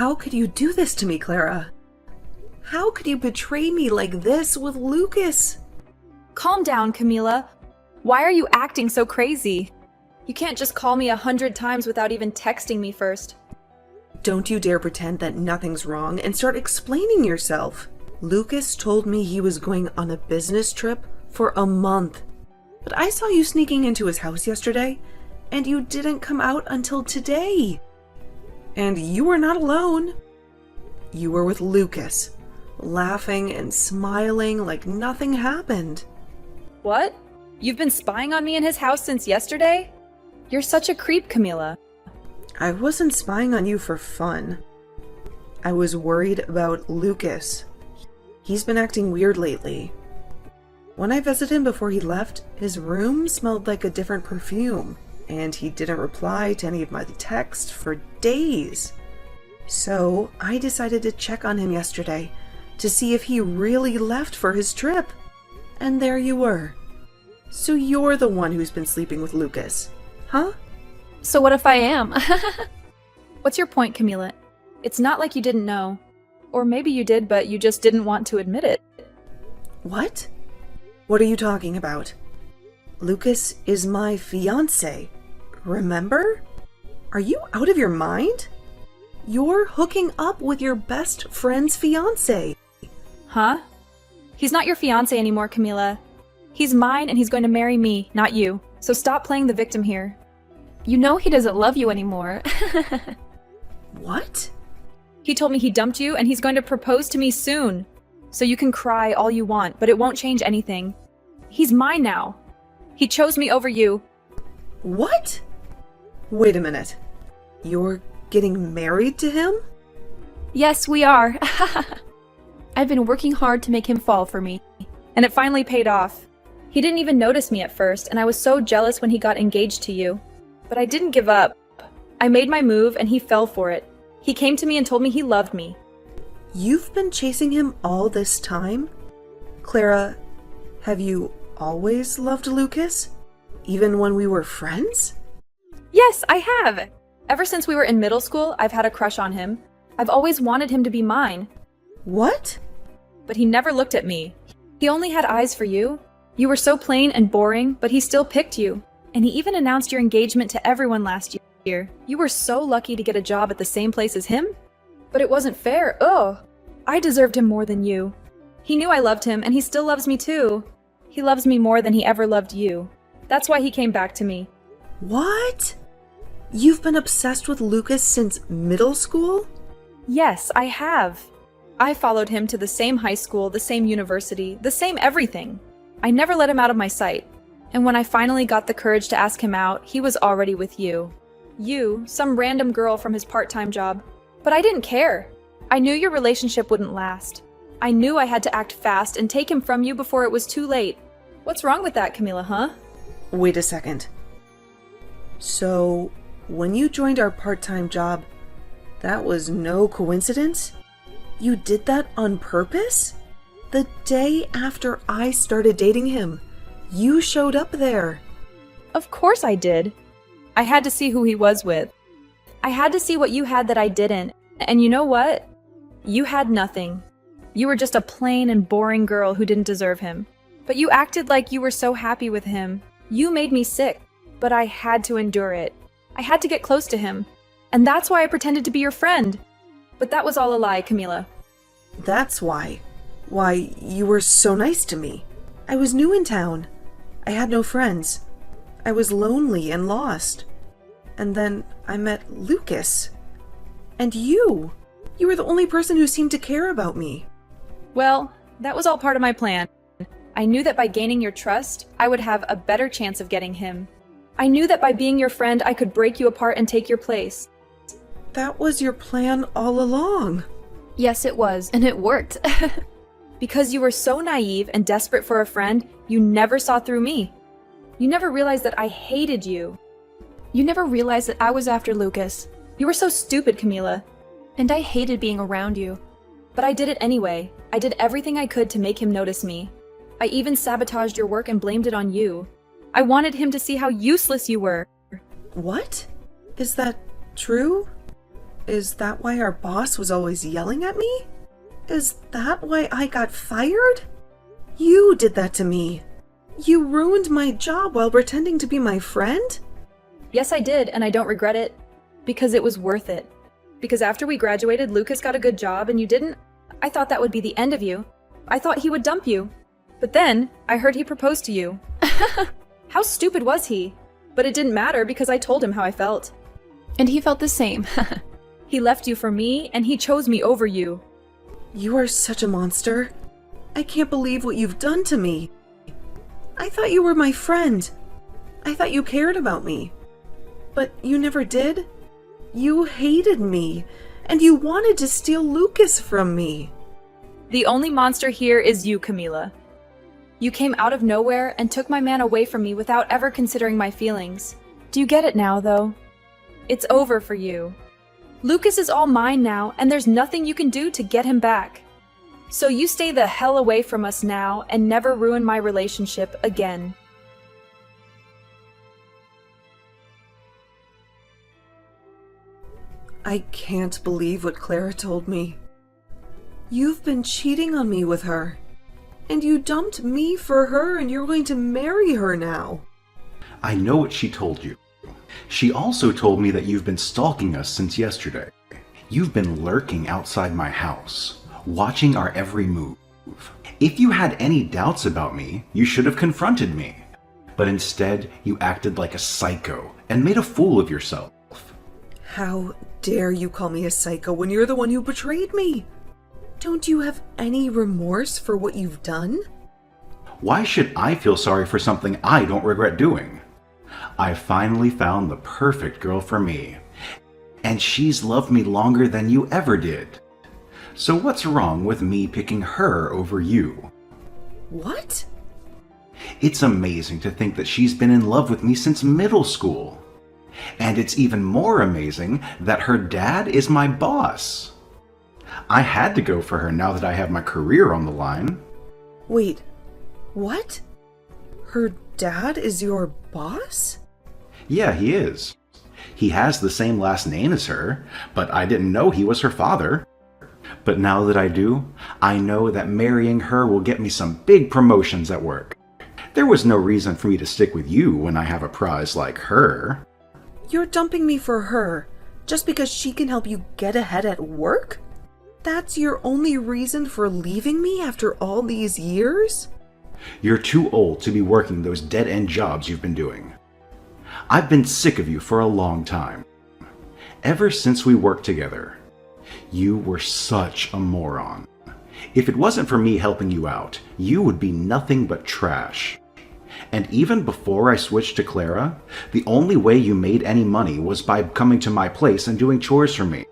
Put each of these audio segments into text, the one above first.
How could you do this to me, Clara? How could you betray me like this with Lucas? Calm down, Camila. Why are you acting so crazy? You can't just call me 100 times without even texting me first. Don't you dare pretend that nothing's wrong and start explaining yourself. Lucas told me he was going on a business trip for a month. But I saw you sneaking into his house yesterday, and you didn't come out until today. And you were not alone. You were with Lucas, laughing and smiling like nothing happened. What? You've been spying on me in his house since yesterday? You're such a creep, Camila. I wasn't spying on you for fun. I was worried about Lucas. He's been acting weird lately. When I visited him before he left, his room smelled like a different perfume, and he didn't reply to any of my texts for days. So I decided to check on him yesterday to see if he really left for his trip. And there you were. So you're the one who's been sleeping with Lucas, huh? So what if I am? What's your point, Camila? It's not like you didn't know. Or maybe you did, but you just didn't want to admit it. What? What are you talking about? Lucas is my fiancé. Remember? Are you out of your mind? You're hooking up with your best friend's fiancé. Huh? He's not your fiancé anymore, Camila. He's mine and he's going to marry me, not you. So stop playing the victim here. You know he doesn't love you anymore. What? He told me he dumped you and he's going to propose to me soon. So you can cry all you want, but it won't change anything. He's mine now. He chose me over you. What? Wait a minute. You're getting married to him? Yes, we are. I've been working hard to make him fall for me. And it finally paid off. He didn't even notice me at first, and I was so jealous when he got engaged to you. But I didn't give up. I made my move and he fell for it. He came to me and told me he loved me. You've been chasing him all this time? Clara, have you always loved Lucas? Even when we were friends? Yes, I have. Ever since we were in middle school, I've had a crush on him. I've always wanted him to be mine. What? But he never looked at me. He only had eyes for you. You were so plain and boring, but he still picked you. And he even announced your engagement to everyone last year. You were so lucky to get a job at the same place as him. But it wasn't fair. Ugh. I deserved him more than you. He knew I loved him, and he still loves me too. He loves me more than he ever loved you. That's why he came back to me. What? You've been obsessed with Lucas since middle school? Yes, I have. I followed him to the same high school, the same university, the same everything. I never let him out of my sight. And when I finally got the courage to ask him out, he was already with you. You, some random girl from his part-time job. But I didn't care. I knew your relationship wouldn't last. I knew I had to act fast and take him from you before it was too late. What's wrong with that, Camila, huh? Wait a second. So, when you joined our part-time job, that was no coincidence? You did that on purpose? The day after I started dating him, you showed up there. Of course I did. I had to see who he was with. I had to see what you had that I didn't. And you know what? You had nothing. You were just a plain and boring girl who didn't deserve him. But you acted like you were so happy with him. You made me sick, but I had to endure it. I had to get close to him. And that's why I pretended to be your friend. But that was all a lie, Camila. That's why. Why, you were so nice to me. I was new in town. I had no friends. I was lonely and lost. And then I met Lucas. And you. You were the only person who seemed to care about me. Well, that was all part of my plan. I knew that by gaining your trust, I would have a better chance of getting him. I knew that by being your friend, I could break you apart and take your place. That was your plan all along. Yes, it was, and it worked. Because you were so naive and desperate for a friend, you never saw through me. You never realized that I hated you. You never realized that I was after Lucas. You were so stupid, Camila. And I hated being around you. But I did it anyway. I did everything I could to make him notice me. I even sabotaged your work and blamed it on you. I wanted him to see how useless you were. What? Is that true? Is that why our boss was always yelling at me? Is that why I got fired? You did that to me. You ruined my job while pretending to be my friend? Yes, I did, and I don't regret it. Because it was worth it. Because after we graduated, Lucas got a good job and you didn't. I thought that would be the end of you. I thought he would dump you. But then, I heard he proposed to you. How stupid was he? But it didn't matter because I told him how I felt. And he felt the same. He left you for me, and he chose me over you. You are such a monster. I can't believe what you've done to me. I thought you were my friend. I thought you cared about me. But you never did. You hated me, and you wanted to steal Lucas from me. The only monster here is you, Camila. You came out of nowhere and took my man away from me without ever considering my feelings. Do you get it now, though? It's over for you. Lucas is all mine now, and there's nothing you can do to get him back. So you stay the hell away from us now and never ruin my relationship again. I can't believe what Clara told me. You've been cheating on me with her. And you dumped me for her, and you're going to marry her now. I know what she told you. She also told me that you've been stalking us since yesterday. You've been lurking outside my house, watching our every move. If you had any doubts about me, you should have confronted me. But instead, you acted like a psycho and made a fool of yourself. How dare you call me a psycho when you're the one who betrayed me? Don't you have any remorse for what you've done? Why should I feel sorry for something I don't regret doing? I finally found the perfect girl for me, and she's loved me longer than you ever did. So what's wrong with me picking her over you? What? It's amazing to think that she's been in love with me since middle school. And it's even more amazing that her dad is my boss. I had to go for her now that I have my career on the line. Wait, what? Her dad is your boss? Yeah, he is. He has the same last name as her, but I didn't know he was her father. But now that I do, I know that marrying her will get me some big promotions at work. There was no reason for me to stick with you when I have a prize like her. You're dumping me for her, just because she can help you get ahead at work? That's your only reason for leaving me after all these years? You're too old to be working those dead-end jobs you've been doing. I've been sick of you for a long time. Ever since we worked together. You were such a moron. If it wasn't for me helping you out, you would be nothing but trash. And even before I switched to Clara, the only way you made any money was by coming to my place and doing chores for me.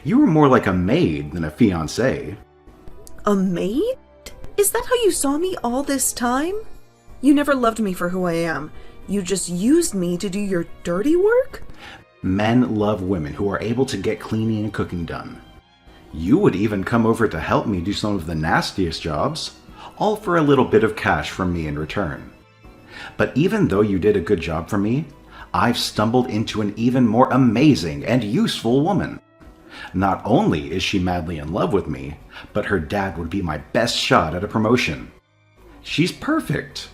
You were more like a maid than a fiancé. A maid? Is that how you saw me all this time? You never loved me for who I am. You just used me to do your dirty work? Men love women who are able to get cleaning and cooking done. You would even come over to help me do some of the nastiest jobs, all for a little bit of cash from me in return. But even though you did a good job for me, I've stumbled into an even more amazing and useful woman. Not only is she madly in love with me, but her dad would be my best shot at a promotion. She's perfect.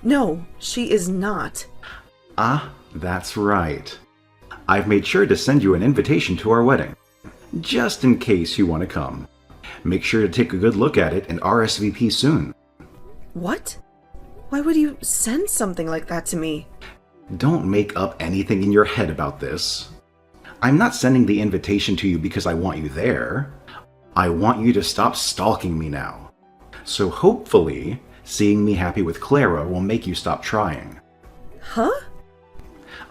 No, she is not. Ah, that's right. I've made sure to send you an invitation to our wedding, just in case you want to come. Make sure to take a good look at it and RSVP soon. What? Why would you send something like that to me? Don't make up anything in your head about this. I'm not sending the invitation to you because I want you there. I want you to stop stalking me now. So hopefully, seeing me happy with Clara will make you stop trying. Huh?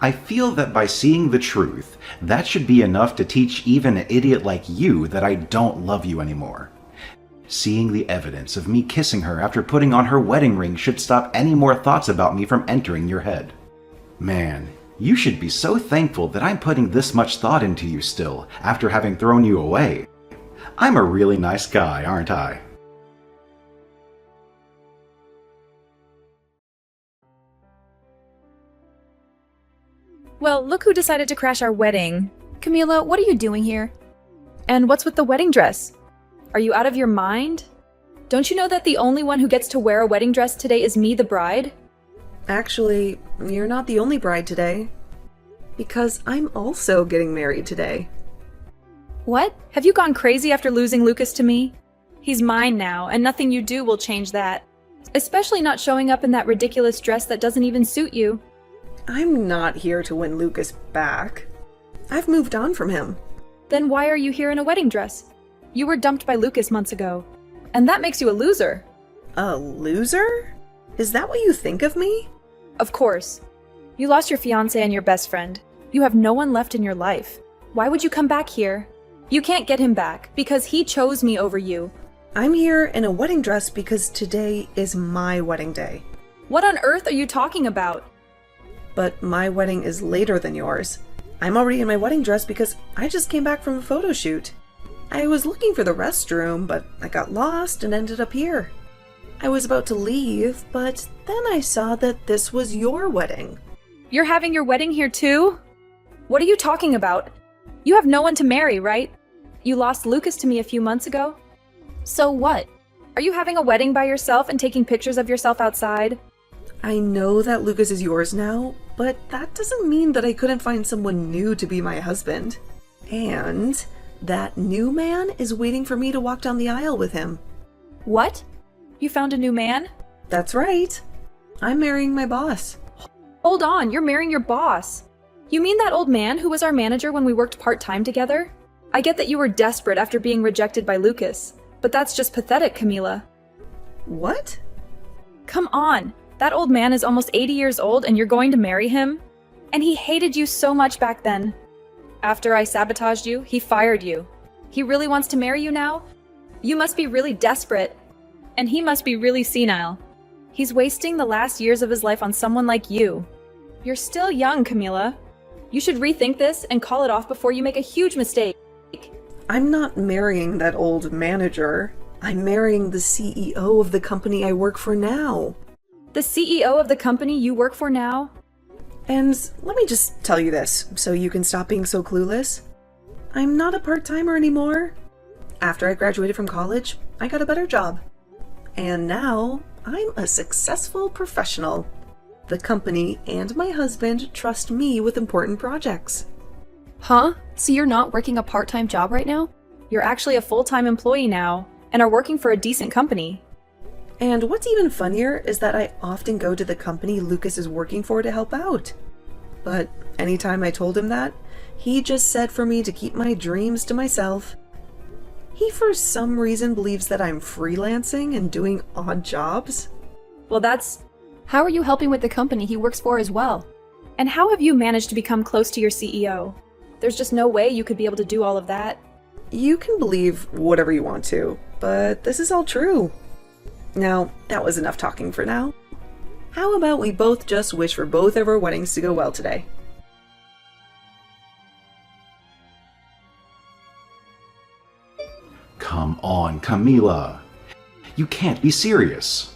I feel that by seeing the truth, that should be enough to teach even an idiot like you that I don't love you anymore. Seeing the evidence of me kissing her after putting on her wedding ring should stop any more thoughts about me from entering your head. Man, you should be so thankful that I'm putting this much thought into you still, after having thrown you away. I'm a really nice guy, aren't I? Well, look who decided to crash our wedding. Camila, what are you doing here? And what's with the wedding dress? Are you out of your mind? Don't you know that the only one who gets to wear a wedding dress today is me, the bride? Actually, you're not the only bride today. Because I'm also getting married today. What? Have you gone crazy after losing Lucas to me? He's mine now, and nothing you do will change that. Especially not showing up in that ridiculous dress that doesn't even suit you. I'm not here to win Lucas back. I've moved on from him. Then why are you here in a wedding dress? You were dumped by Lucas months ago. And that makes you a loser. A loser? Is that what you think of me? Of course. You lost your fiancé and your best friend. You have no one left in your life. Why would you come back here? You can't get him back because he chose me over you. I'm here in a wedding dress because today is my wedding day. What on earth are you talking about? But my wedding is later than yours. I'm already in my wedding dress because I just came back from a photo shoot. I was looking for the restroom, but I got lost and ended up here. I was about to leave, but then I saw that this was your wedding. You're having your wedding here too? What are you talking about? You have no one to marry, right? You lost Lucas to me a few months ago. So what? Are you having a wedding by yourself and taking pictures of yourself outside? I know that Lucas is yours now, but that doesn't mean that I couldn't find someone new to be my husband. And that new man is waiting for me to walk down the aisle with him. What? You found a new man? That's right. I'm marrying my boss. Hold on, you're marrying your boss. You mean that old man who was our manager when we worked part-time together? I get that you were desperate after being rejected by Lucas, but that's just pathetic, Camila. What? Come on, that old man is almost 80 years old and you're going to marry him? And he hated you so much back then. After I sabotaged you, he fired you. He really wants to marry you now? You must be really desperate. And he must be really senile. He's wasting the last years of his life on someone like you. You're still young, Camila. You should rethink this and call it off before you make a huge mistake. I'm not marrying that old manager. I'm marrying the CEO of the company I work for now. The CEO of the company you work for now? And let me just tell you this, so you can stop being so clueless. I'm not a part-timer anymore. After I graduated from college, I got a better job. And now, I'm a successful professional. The company and my husband trust me with important projects. Huh? So you're not working a part-time job right now? You're actually a full-time employee now, and are working for a decent company. And what's even funnier is that I often go to the company Lucas is working for to help out. But anytime I told him that, he just said for me to keep my dreams to myself. He for some reason believes that I'm freelancing and doing odd jobs. Well, that's... How are you helping with the company he works for as well? And how have you managed to become close to your CEO? There's just no way you could be able to do all of that. You can believe whatever you want to, but this is all true. Now, that was enough talking for now. How about we both just wish for both of our weddings to go well today? Come on, Camila. You can't be serious.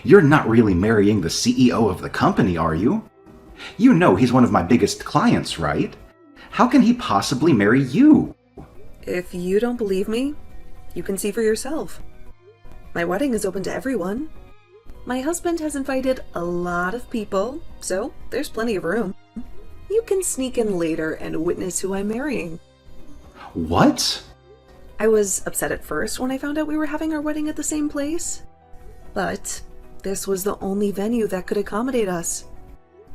You're not really marrying the CEO of the company, are you? You know he's one of my biggest clients, right? How can he possibly marry you? If you don't believe me, you can see for yourself. My wedding is open to everyone. My husband has invited a lot of people, so there's plenty of room. You can sneak in later and witness who I'm marrying. What? I was upset at first when I found out we were having our wedding at the same place. But this was the only venue that could accommodate us.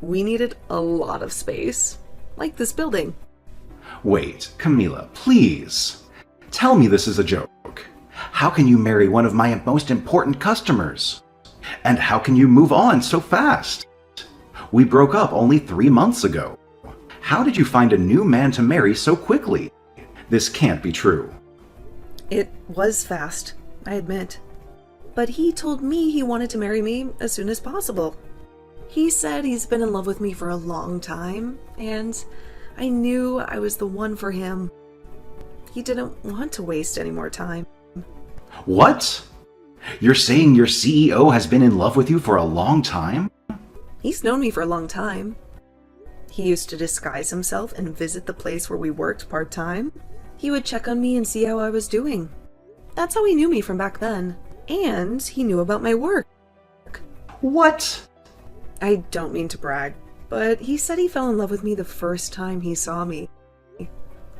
We needed a lot of space, like this building. Wait, Camila, please. Tell me this is a joke. How can you marry one of my most important customers? And how can you move on so fast? We broke up only 3 months ago. How did you find a new man to marry so quickly? This can't be true. It was fast, I admit. But he told me he wanted to marry me as soon as possible. He said he's been in love with me for a long time, and I knew I was the one for him. He didn't want to waste any more time. What? You're saying your CEO has been in love with you for a long time? He's known me for a long time. He used to disguise himself and visit the place where we worked part-time. He would check on me and see how I was doing. That's how he knew me from back then. And he knew about my work. What? I don't mean to brag, but he said he fell in love with me the first time he saw me.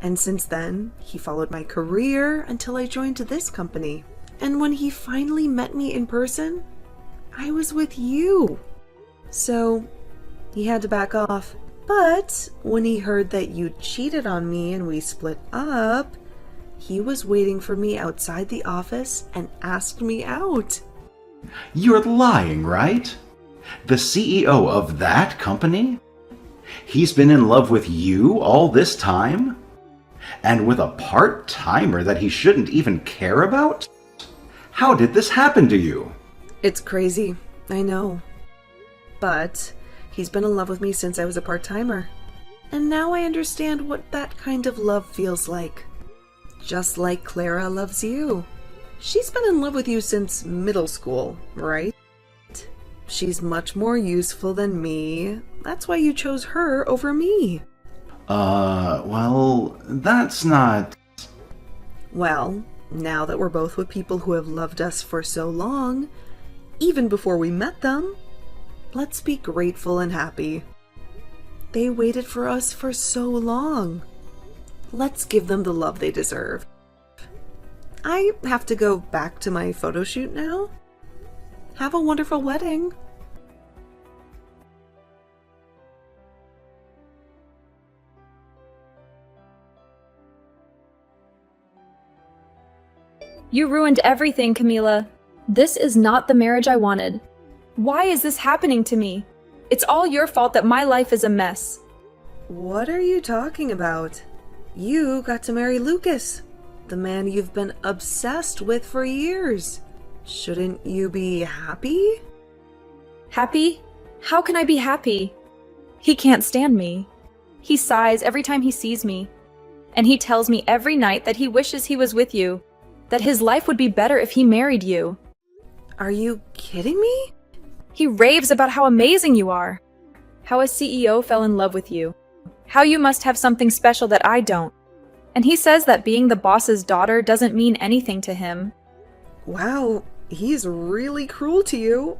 And since then, he followed my career until I joined this company. And when he finally met me in person, I was with you. So, he had to back off. But when he heard that you cheated on me and we split up, he was waiting for me outside the office and asked me out. You're lying, right? The CEO of that company? He's been in love with you all this time? And with a part-timer that he shouldn't even care about? How did this happen to you? It's crazy, I know. But he's been in love with me since I was a part-timer. And now I understand what that kind of love feels like. Just like Clara loves you. She's been in love with you since middle school, right? She's much more useful than me. That's why you chose her over me. Well, that's not... Well, now that we're both with people who have loved us for so long, even before we met them, let's be grateful and happy. They waited for us for so long. Let's give them the love they deserve. I have to go back to my photo shoot now. Have a wonderful wedding. You ruined everything, Camila. This is not the marriage I wanted. Why is this happening to me? It's all your fault that my life is a mess. What are you talking about? You got to marry Lucas, the man you've been obsessed with for years. Shouldn't you be happy? Happy? How can I be happy? He can't stand me. He sighs every time he sees me. And he tells me every night that he wishes he was with you, that his life would be better if he married you. Are you kidding me? He raves about how amazing you are, how a CEO fell in love with you, how you must have something special that I don't. And he says that being the boss's daughter doesn't mean anything to him. Wow, he's really cruel to you.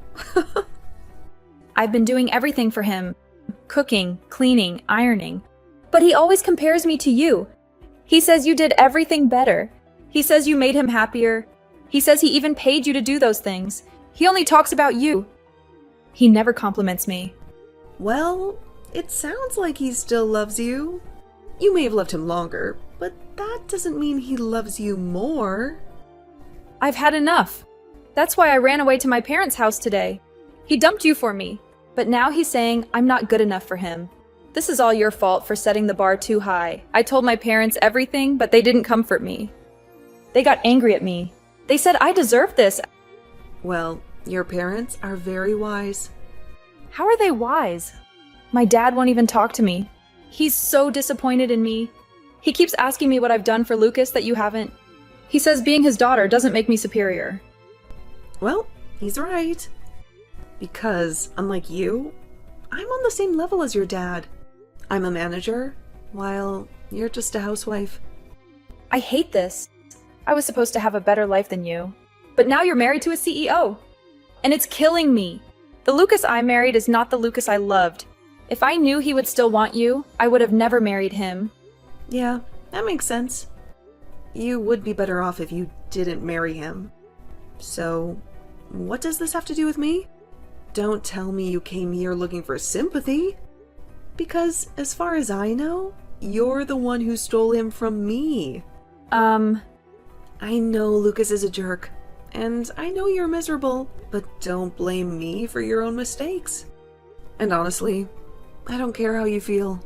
I've been doing everything for him, cooking, cleaning, ironing. But he always compares me to you. He says you did everything better. He says you made him happier. He says he even paid you to do those things. He only talks about you. He never compliments me. Well, it sounds like he still loves you. You may have loved him longer, but that doesn't mean he loves you more. I've had enough. That's why I ran away to my parents' house today. He dumped you for me, but now he's saying I'm not good enough for him. This is all your fault for setting the bar too high. I told my parents everything, but they didn't comfort me. They got angry at me. They said I deserved this. Well, your parents are very wise. How are they wise? My dad won't even talk to me. He's so disappointed in me. He keeps asking me what I've done for Lucas that you haven't. He says being his daughter doesn't make me superior. Well, he's right. Because, unlike you, I'm on the same level as your dad. I'm a manager, while you're just a housewife. I hate this. I was supposed to have a better life than you. But now you're married to a CEO. And it's killing me. The Lucas I married is not the Lucas I loved. If I knew he would still want you, I would have never married him. Yeah, that makes sense. You would be better off if you didn't marry him. So, what does this have to do with me? Don't tell me you came here looking for sympathy. Because, as far as I know, you're the one who stole him from me. I know Lucas is a jerk, and I know you're miserable, but don't blame me for your own mistakes. And honestly, I don't care how you feel.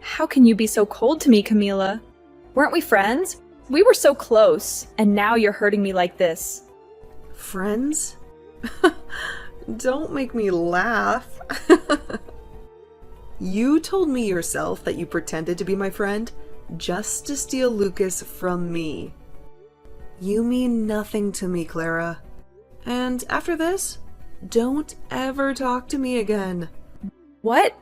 How can you be so cold to me, Camila? Weren't we friends? We were so close, and now you're hurting me like this. Friends? Don't make me laugh. You told me yourself that you pretended to be my friend just to steal Lucas from me. You mean nothing to me, Clara. And after this, don't ever talk to me again. What?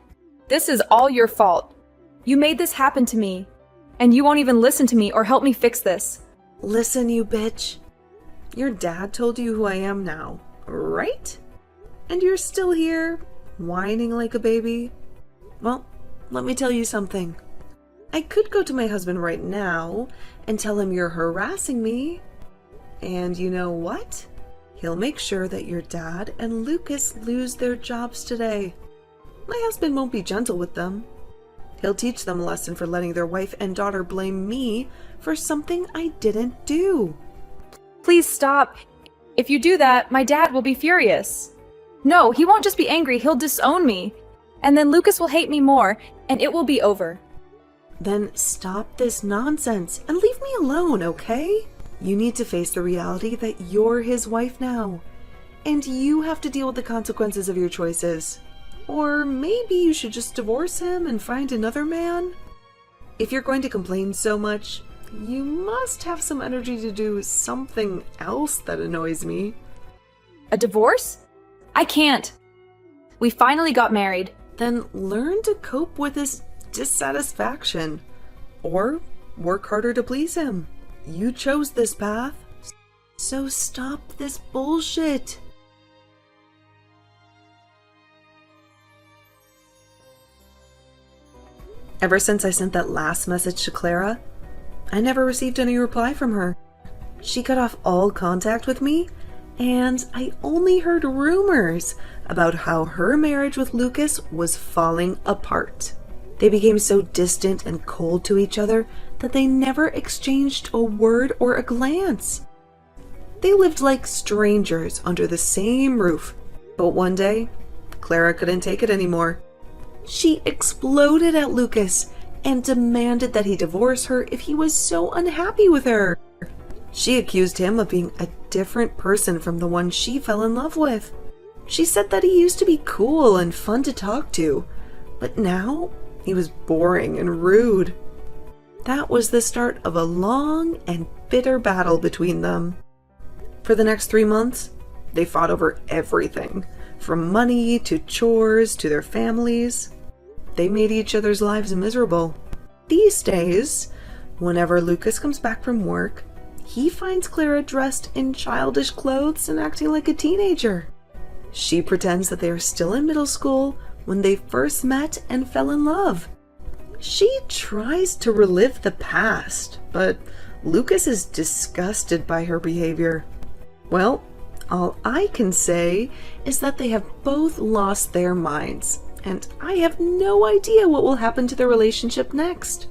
This is all your fault. You made this happen to me, and you won't even listen to me or help me fix this. Listen, you bitch. Your dad told you who I am now, right? And you're still here, whining like a baby? Well, let me tell you something. I could go to my husband right now and tell him you're harassing me. And you know what? He'll make sure that your dad and Lucas lose their jobs today. My husband won't be gentle with them. He'll teach them a lesson for letting their wife and daughter blame me for something I didn't do. Please stop. If you do that, my dad will be furious. No, he won't just be angry, he'll disown me. And then Lucas will hate me more, and it will be over. Then stop this nonsense and leave me alone, okay? You need to face the reality that you're his wife now, and you have to deal with the consequences of your choices. Or maybe you should just divorce him and find another man? If you're going to complain so much, you must have some energy to do something else that annoys me. A divorce? I can't. We finally got married. Then learn to cope with his dissatisfaction. Or work harder to please him. You chose this path. So stop this bullshit. Ever since I sent that last message to Clara, I never received any reply from her. She cut off all contact with me, and I only heard rumors about how her marriage with Lucas was falling apart. They became so distant and cold to each other that they never exchanged a word or a glance. They lived like strangers under the same roof, but one day, Clara couldn't take it anymore. She exploded at Lucas and demanded that he divorce her if he was so unhappy with her. She accused him of being a different person from the one she fell in love with. She said that he used to be cool and fun to talk to, but now he was boring and rude. That was the start of a long and bitter battle between them. For the next 3 months, they fought over everything, from money to chores to their families. They made each other's lives miserable. These days, whenever Lucas comes back from work, he finds Clara dressed in childish clothes and acting like a teenager. She pretends that they are still in middle school when they first met and fell in love. She tries to relive the past, but Lucas is disgusted by her behavior. Well, all I can say is that they have both lost their minds, and I have no idea what will happen to their relationship next.